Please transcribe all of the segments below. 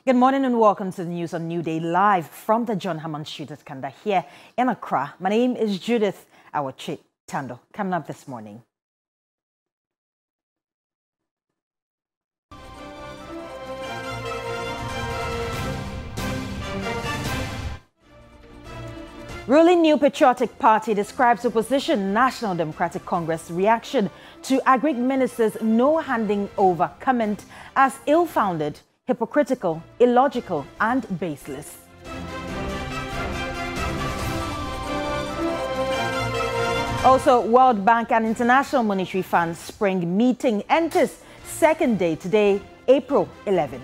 Good morning and welcome to the news on New Day live from the John Hammond Street at Kanda here in Accra. My name is Judith Awachi Tando. Coming up this morning. Ruling New Patriotic Party describes opposition National Democratic Congress reaction to Agric Minister's no handing over comment as ill-founded, hypocritical, illogical and baseless. Also, World Bank and International Monetary Fund Spring meeting enters second day today, April 11.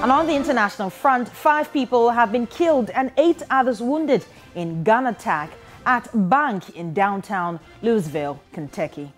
And on the international front, 5 people have been killed and 8 others wounded in gun attack at bank in downtown Louisville, Kentucky.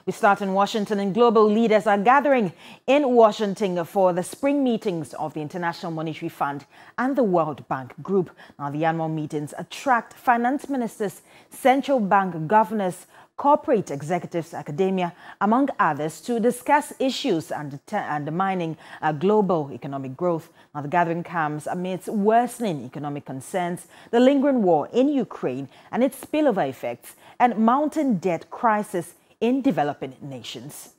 We start in Washington, and global leaders are gathering in Washington for the spring meetings of the International Monetary Fund and the World Bank Group. Now, the annual meetings attract finance ministers, central bank governors, corporate executives, academia, among others, to discuss issues undermining global economic growth. Now, the gathering comes amidst worsening economic concerns, the lingering war in Ukraine and its spillover effects, and mounting debt crisis in developing nations.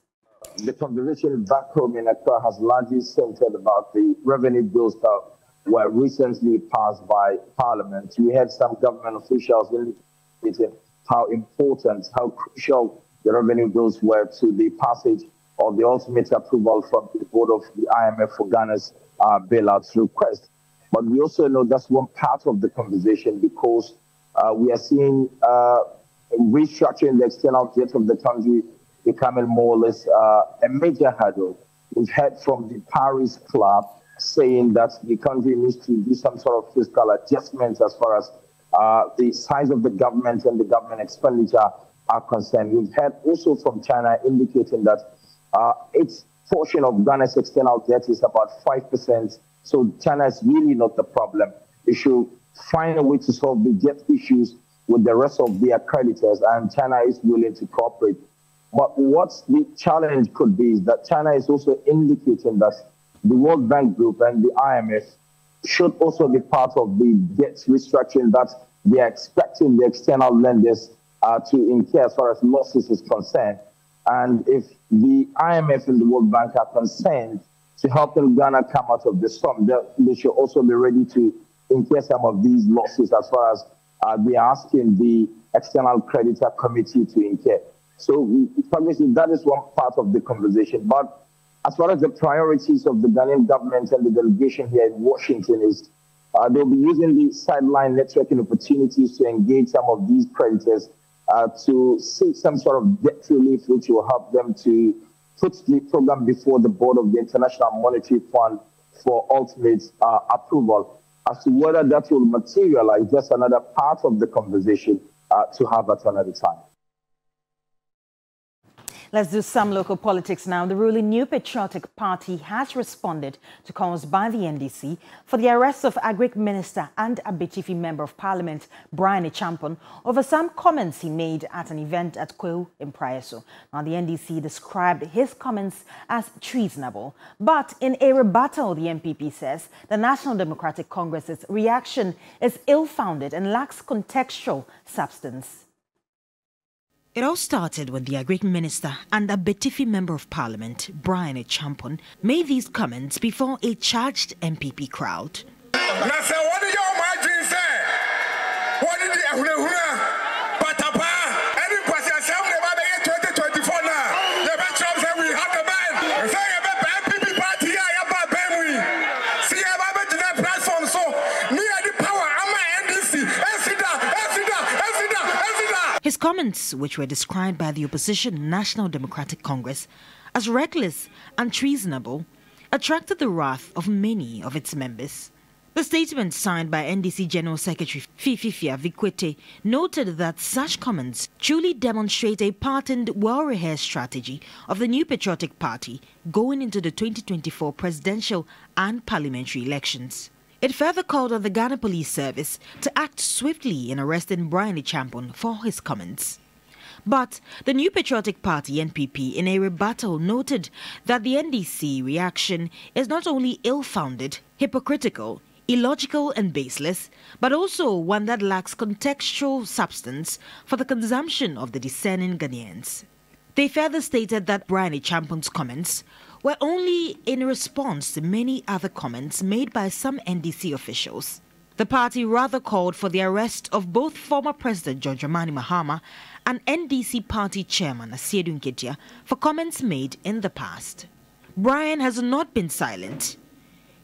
The conversation back home in Accra has largely centered about the revenue bills that were recently passed by Parliament. We had some government officials indicating how important, how crucial the revenue bills were to the passage of the ultimate approval from the board of the IMF for Ghana's bailout request. But we also know that's one part of the conversation, because we are seeing restructuring the external debt of the country becoming more or less a major hurdle. We've heard from the Paris Club saying that the country needs to do some sort of fiscal adjustments as far as the size of the government and the government expenditure are concerned. We've heard also from China indicating that its portion of Ghana's external debt is about 5%. So China is really not the problem. They should find a way to solve the debt issues with the rest of their creditors, and China is willing to cooperate. But what the challenge could be is that China is also indicating that the World Bank Group and the IMF should also be part of the debt restructuring that they are expecting the external lenders to incur as far as losses is concerned. And if the IMF and the World Bank are concerned to helping Ghana come out of the storm, they should also be ready to incur some of these losses as far as they are asking the external creditor committee to incur. So obviously that is one part of the conversation. But as far as the priorities of the Ghanaian government and the delegation here in Washington is, they'll be using the sideline networking opportunities to engage some of these creditors to seek some sort of debt relief, which will help them to put the program before the board of the International Monetary Fund for ultimate approval. As to whether that will materialize, that's another part of the conversation to have at another time. Let's do some local politics now. The ruling New Patriotic Party has responded to calls by the NDC for the arrest of Agric Minister and Abetifi Member of Parliament Brian Acheampong over some comments he made at an event at Kwewu in Praieso. Now, the NDC described his comments as treasonable, but in a rebuttal, the NPP says the National Democratic Congress's reaction is ill-founded and lacks contextual substance. It all started when the Agric Minister and Abetifi Member of Parliament, Brian Acheampong, made these comments before a charged MPP crowd. What did your margin say? What did the Patapa? Every person said 2024 now. The veterans say we have the ban. Say MPP party here, see about platform. So near the power, I'm NDC. His comments, which were described by the opposition National Democratic Congress as reckless and treasonable, attracted the wrath of many of its members. The statement signed by NDC General Secretary Fifia Vikwete noted that such comments truly demonstrate a patterned, well-rehearsed strategy of the New Patriotic Party going into the 2024 presidential and parliamentary elections. It further called on the Ghana Police Service to act swiftly in arresting Brian Acheampong for his comments. But the New Patriotic Party, NPP, in a rebuttal noted that the NDC reaction is not only ill-founded, hypocritical, illogical and baseless, but also one that lacks contextual substance for the consumption of the discerning Ghanaians. They further stated that Brian Acheampong's comments were only in response to many other comments made by some NDC officials. The party rather called for the arrest of both former President John Dramani Mahama and NDC party chairman Asiedu Nketia for comments made in the past. Brian has not been silent.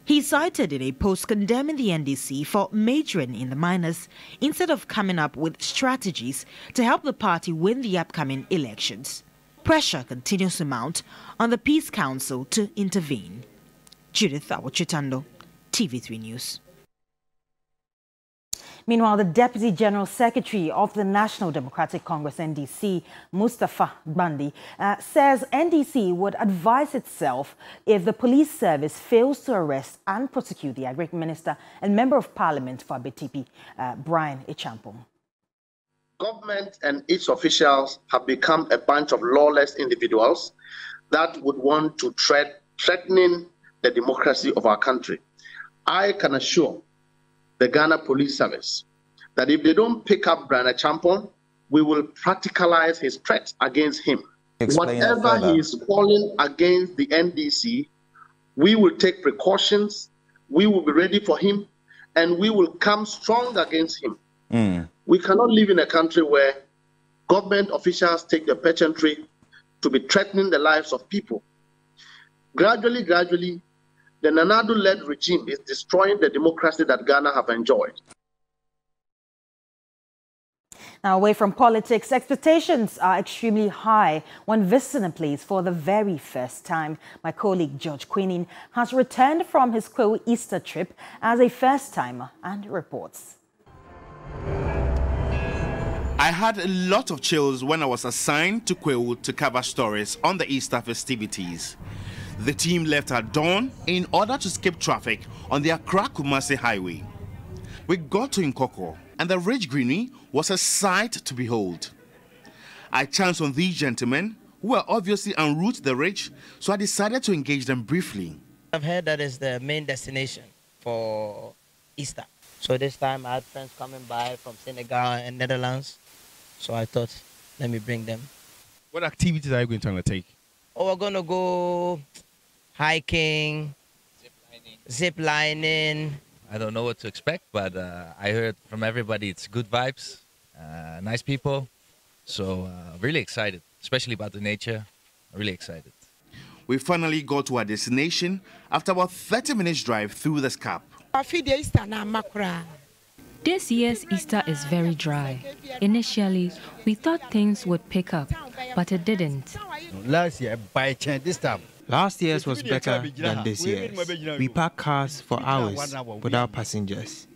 He cited in a post condemning the NDC for majoring in the minors instead of coming up with strategies to help the party win the upcoming elections. Pressure continues to mount on the Peace Council to intervene. Judith Awochitando, TV3 News. Meanwhile, the Deputy General Secretary of the National Democratic Congress, NDC, Mustapha Bandi, says NDC would advise itself if the police service fails to arrest and prosecute the Agric Minister and Member of Parliament for Abetipi, Brian Acheampong. Government and its officials have become a bunch of lawless individuals that would want to threaten the democracy of our country. I can assure the Ghana Police Service that if they don't pick up Brian Acheampong, we will practicalize his threats against him. Whatever he is calling against the NDC, we will take precautions, we will be ready for him, and we will come strong against him. We cannot live in a country where government officials take the pageantry to be threatening the lives of people. Gradually, the Nanado-led regime is destroying the democracy that Ghana have enjoyed. Now, away from politics, expectations are extremely high when visiting a place for the very first time. My colleague George Queening has returned from his Kwewu Easter trip as a first-timer and reports. I had a lot of chills when I was assigned to Kwewu to cover stories on the Easter festivities. The team left at dawn in order to skip traffic on the Accra-Kumasi highway. We got to Nkoko, and the rich greenery was a sight to behold. I chanced on these gentlemen, who were obviously en route to the rich, so I decided to engage them briefly. I've heard that is the main destination for Easter. So this time I had friends coming by from Senegal and Netherlands, so I thought, let me bring them. What activities are you going to undertake? Oh, we're going to go hiking, zip lining. I don't know what to expect, but I heard from everybody it's good vibes, nice people. So really excited, especially about the nature. Really excited. We finally got to our destination after about 30 minutes drive through the Scarp. This year's Easter is very dry. Initially, we thought things would pick up, but it didn't. Last year's was better than this year's. We parked cars for hours without passengers.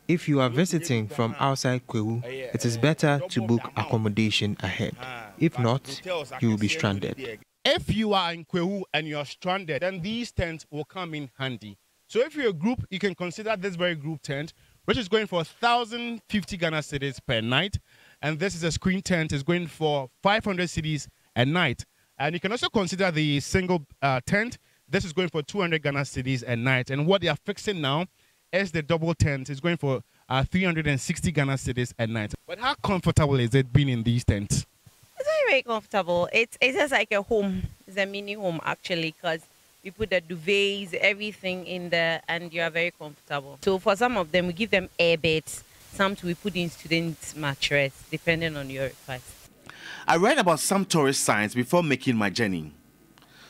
If you are visiting from outside Kwewu, it is better to book accommodation ahead. If not, you will be stranded. If you are in Kwewu and you are stranded, then these tents will come in handy. So if you're a group, you can consider this very group tent, which is going for 1,050 Ghana cedis per night. And this is a screen tent, is going for 500 cedis a night. And you can also consider the single tent. This is going for 200 Ghana cedis a night. And what they are fixing now is the double tent. Is going for 360 Ghana cedis a night. But how comfortable is it being in these tents? It's very, very comfortable. It's just like a home. It's a mini home, actually, because we put the duvets, everything in there, and you are very comfortable. So for some of them, we give them air beds. Some we put in students' mattress, depending on your request. I read about some tourist signs before making my journey.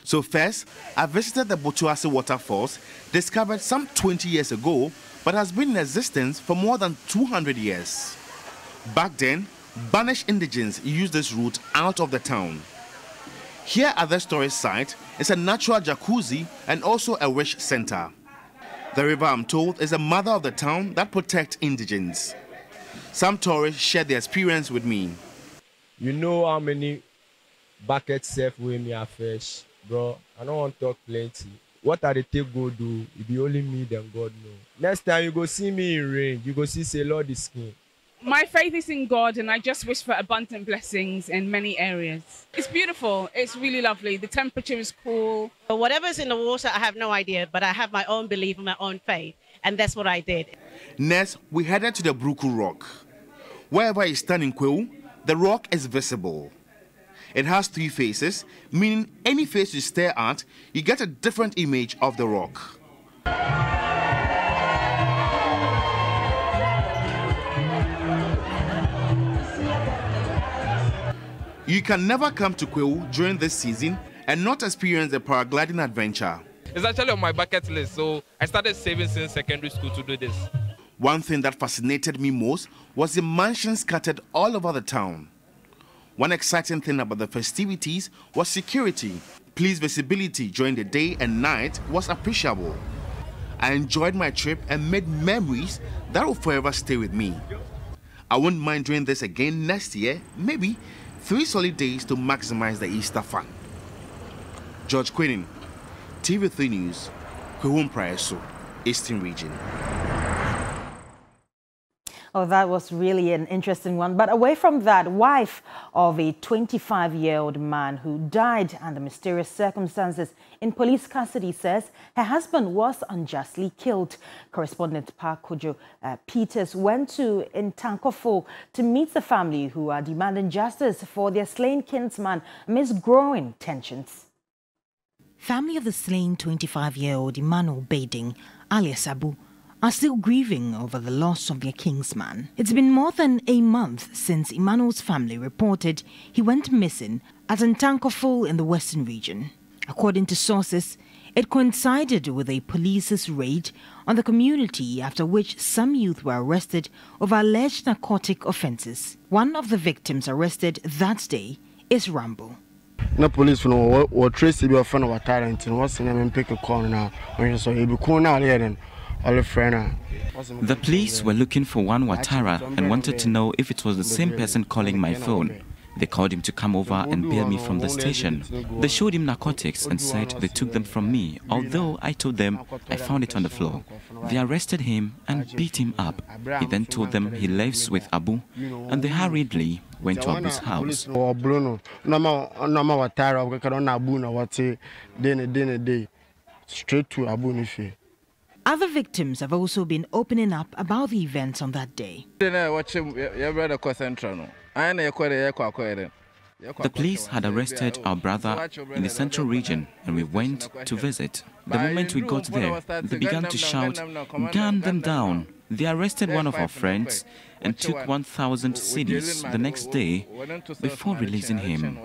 So first, I visited the Botuase waterfalls, discovered some 20 years ago, but has been in existence for more than 200 years. Back then, banished indigents used this route out of the town. Here at the tourist site is a natural jacuzzi and also a wish center. The river, I'm told, is the mother of the town that protects indigents. Some tourists shared their experience with me. You know how many buckets serve with me at fish, bro? I don't want to talk plenty. What are the take go do? It be only me than God know. Next time you go see me in rain, you go see say Lord is king. My faith is in God, and I just wish for abundant blessings in many areas. It's beautiful. It's really lovely. The temperature is cool. Whatever's in the water, I have no idea, but I have my own belief and my own faith, and that's what I did. Next, we headed to the Bruku Rock. Wherever you stand in Kwewu, the rock is visible. It has 3 faces, meaning any face you stare at, you get a different image of the rock. You can never come to Kwewu during this season and not experience a paragliding adventure. It's actually on my bucket list, so I started saving since secondary school to do this. One thing that fascinated me most was the mansions scattered all over the town. One exciting thing about the festivities was security. Police visibility during the day and night was appreciable. I enjoyed my trip and made memories that will forever stay with me. I wouldn't mind doing this again next year, maybe 3 solid days to maximize the Easter fun. George Quinnin, TV3 News, Kwewu Praeso, Eastern Region. Oh, that was really an interesting one. But away from that, wife of a 25-year-old man who died under mysterious circumstances in police custody says her husband was unjustly killed. Correspondent Park Kojo Peters went to Ntankofo to meet the family who are demanding justice for their slain kinsman amidst growing tensions. Family of the slain 25-year-old Emmanuel Bading, alias Abu, are still grieving over the loss of their kingsman. It's been more than a month since Emmanuel's family reported he went missing at Ntankofo in the Western Region. According to sources, it coincided with a police's raid on the community, after which some youth were arrested over alleged narcotic offences. One of the victims arrested that day is Rambo. No police no trace be of our talent and what's the name pick a corner now when so he be cool now then. The police were looking for one Watara and wanted to know if it was the same person calling my phone. They called him to come over and bail me from the station. They showed him narcotics and said they took them from me, although I told them I found it on the floor. They arrested him and beat him up. He then told them he lives with Abu, and they hurriedly went to Abu's house. Straight to Abu Nifi. Other victims have also been opening up about the events on that day. The police had arrested our brother in the Central Region and we went to visit. The moment we got there, they began to shout, "Gun them down!" They arrested one of our friends and took 1,000 cedis the next day before releasing him.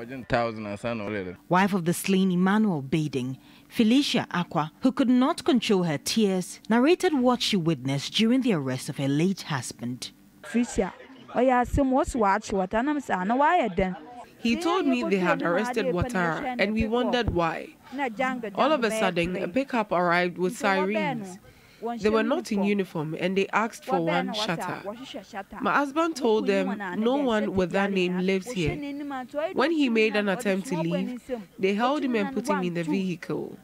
Wife of the slain Emmanuel Bading, Felicia Aqua, who could not control her tears, narrated what she witnessed during the arrest of her late husband. He told me they had arrested Watara and we wondered why. All of a sudden, a pickup arrived with sirens. They were not in uniform and they asked for one shutter. My husband told them no one with that name lives here. When he made an attempt to leave, they held him and put him in the vehicle.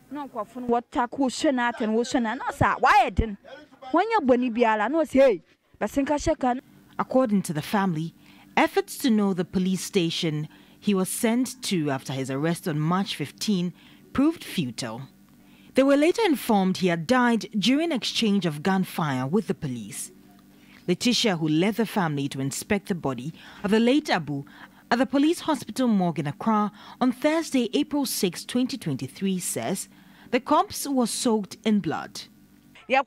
According to the family, efforts to know the police station he was sent to after his arrest on March 15 proved futile. They were later informed he had died during exchange of gunfire with the police. Letitia, who led the family to inspect the body of the late Abu at the police hospital morgue in Accra on Thursday, April 6, 2023, says the corpse was soaked in blood. The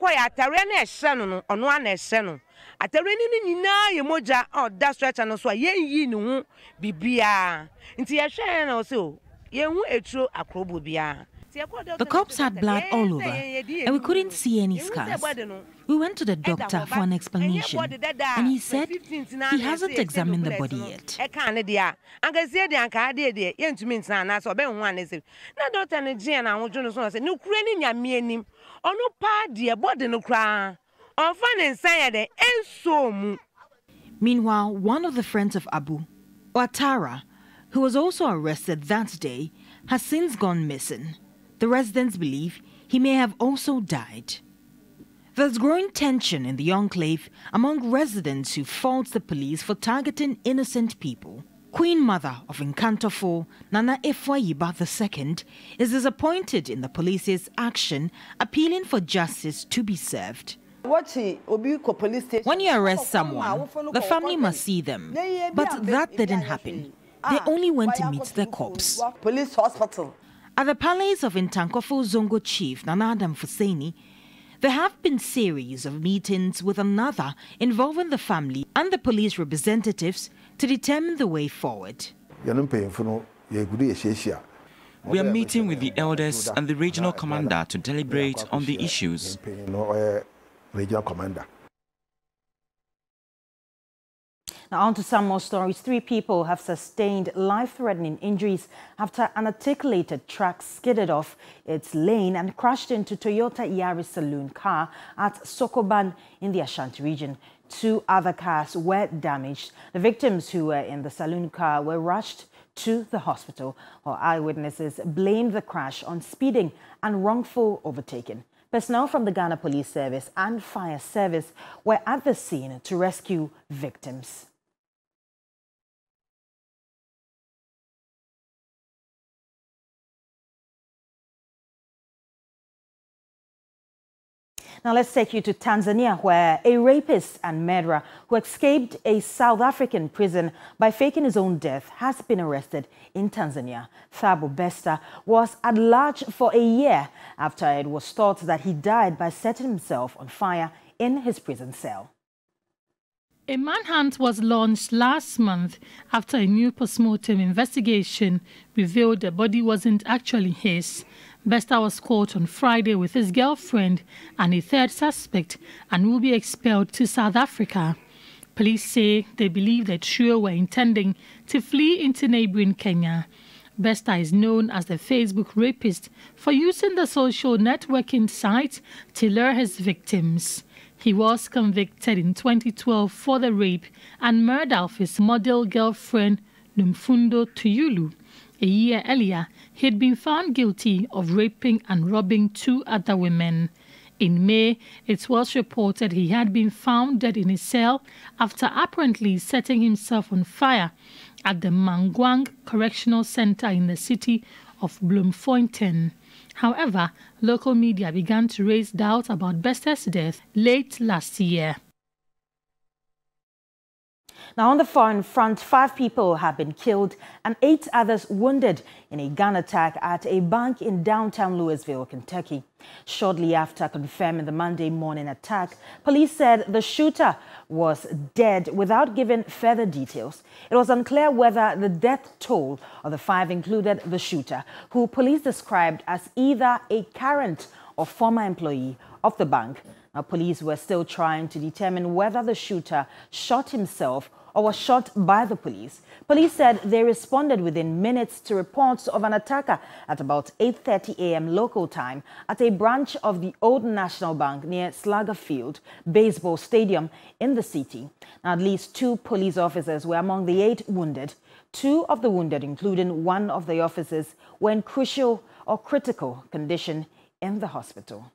corpse had blood all over, and we couldn't see any scars. We went to the doctor for an explanation, and he said he hasn't examined the body yet. Meanwhile, one of the friends of Abu, Ouattara, who was also arrested that day, has since gone missing. The residents believe he may have also died. There's growing tension in the enclave among residents who fault the police for targeting innocent people. Queen Mother of Nkantofo, Nana Efwayiba II, is disappointed in the police's action, appealing for justice to be served. When you arrest someone, the family must see them. But that didn't happen. They only went to meet their corpse. Police hospital. At the palace of Ntankofo Zongo chief Nana Adam Fuseni, there have been series of meetings with another involving the family and the police representatives to determine the way forward. We are meeting with the elders and the regional commander to deliberate on the issues. Now on to some more stories. 3 people have sustained life-threatening injuries after an articulated truck skidded off its lane and crashed into Toyota Yaris saloon car at Sokoban in the Ashanti region. 2 other cars were damaged. The victims who were in the saloon car were rushed to the hospital, while eyewitnesses blamed the crash on speeding and wrongful overtaking. Personnel from the Ghana Police Service and Fire Service were at the scene to rescue victims. Now let's take you to Tanzania, where a rapist and murderer who escaped a South African prison by faking his own death has been arrested in Tanzania. Thabo Bester was at large for a year after it was thought that he died by setting himself on fire in his prison cell. A manhunt was launched last month after a new postmortem investigation revealed the body wasn't actually his. Bester was caught on Friday with his girlfriend and a 3rd suspect and will be expelled to South Africa. Police say they believe the trio were intending to flee into neighboring Kenya. Bester is known as the Facebook rapist for using the social networking site to lure his victims. He was convicted in 2012 for the rape and murder of his model girlfriend, Nomfundo Tuyulu. A year earlier, he had been found guilty of raping and robbing 2 other women. In May, it was reported he had been found dead in his cell after apparently setting himself on fire at the Mangwang Correctional Center in the city of Bloemfontein. However, local media began to raise doubts about Bester's death late last year. Now, on the foreign front, 5 people have been killed and 8 others wounded in a gun attack at a bank in downtown Louisville, Kentucky. Shortly after confirming the Monday morning attack, police said the shooter was dead without giving further details. It was unclear whether the death toll of the 5 included the shooter, who police described as either a current or former employee of the bank. Now, police were still trying to determine whether the shooter shot himself or was shot by the police. Police said they responded within minutes to reports of an attacker at about 8:30 a.m. local time at a branch of the Old National Bank near Slugger Field Baseball Stadium in the city. Now, at least 2 police officers were among the 8 wounded. 2 of the wounded, including one of the officers, were in crucial or critical condition in the hospital.